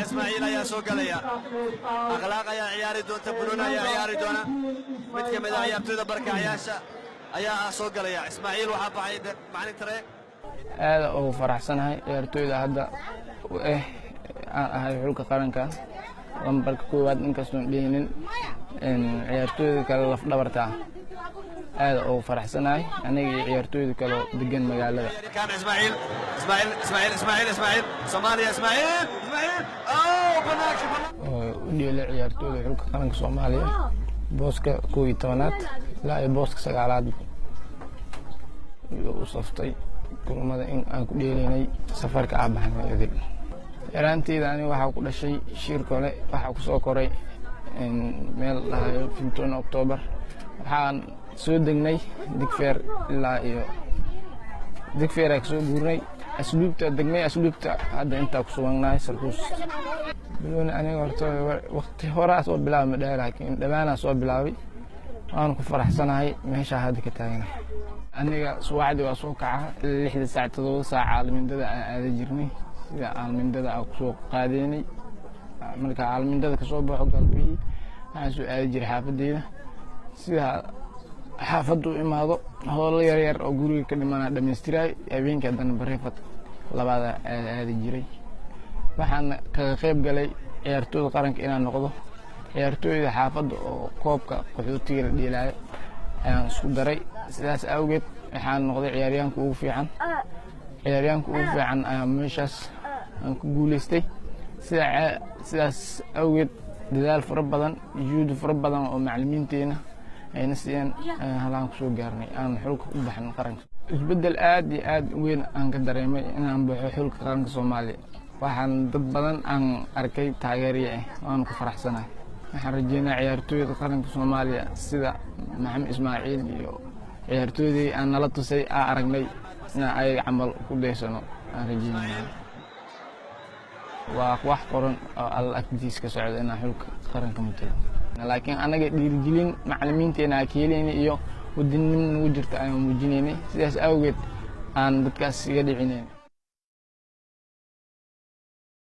إسماعيل يا سوقليا أخلاق يا عياري دون تبرونا يا عياري دونا متك مذا يا بتودا بركة عياشة يا سوقليا إسماعيل وحب عيد معني ترى هذا هو فرح سنة يرتوي هذا وإيه هاي حلقة قرنك لمبرك كواد إنكسون دينين إن يرتوي كلا لف دبرتها هذا هو فرح سنة يعني يرتوي كلا دقن مجال كان إسماعيل صوماليا إسماعيل أوه بناك ودي يرتوي حلقة قرنك صوماليا بوسكا كوي تونات لا بوسكا سجالات وصفتي kulmada in aan ku dheelaynay safarka aabaxnay idil yaraanteeda ani waxa ku dhashay shir kale waxa ku soo koray meel lahayo 15 October waxaan soo degnay digfeer ilaa iyo digfeer ay soo guurnay asluubta degnay asluubta hadda inta ku sugnaay sarkuus biloon aniga horta waqti hore soo bilaabay laakiin dhawaana soo bilaabay aan ku faraxsanahay meesha hadda ka taaganahay aniga suwaacdi waa soo kaca 6 saac 7 saac caalmindada aan jirnay sida caalmindada aan ku soo qaadeynay marka caalmindada ka soo baxo galbii aan soo aadi jiray xaafadeeda sida xaafadu imaado howl yar yar oo guriga ka dhimana dhameystiray habeenka dan bareefad labada aadi jiray waxaan ka qayb galay ciyaartooyda qaranka inaan noqdo ciyaartooyda xaafada oo koobka qaxootiga la dheelaayo ayaan isku daray sidaas awgeed waxaan noqday ciyaaryahanka ugu fiican ayaan meeshaas aan ku guuleystay sidaas awgeed dadaal fara badan juhdi fara badan oo macallimiinteena ayna siiyeen halaan ku soo gaarnay aan xulka u baxan qaranka isbedel aad iyo aad weyn aan ka dareemay inaan baxo xulka qaranka Soomaaliya waxaan dad badan aan arkay taageeriye aan ku faraxsanahay waxaan rajeynayaa ciyaartooyda qaranka Soomaaliya sida Maxamed Ismaaciil iyo ciyaartooydii aan nala tusay aragnay in ay camal ku deysano aan rajeynayaa waa wax qoran oo alla agtiisa ka socda in xulka qaranka matalo laakiin anaga dhiirigelin macallimiinteena keenay iyo wadannimada ugu jirta ayaan muujinaynay sidaas awgeed aan dadkaas iga dhicinay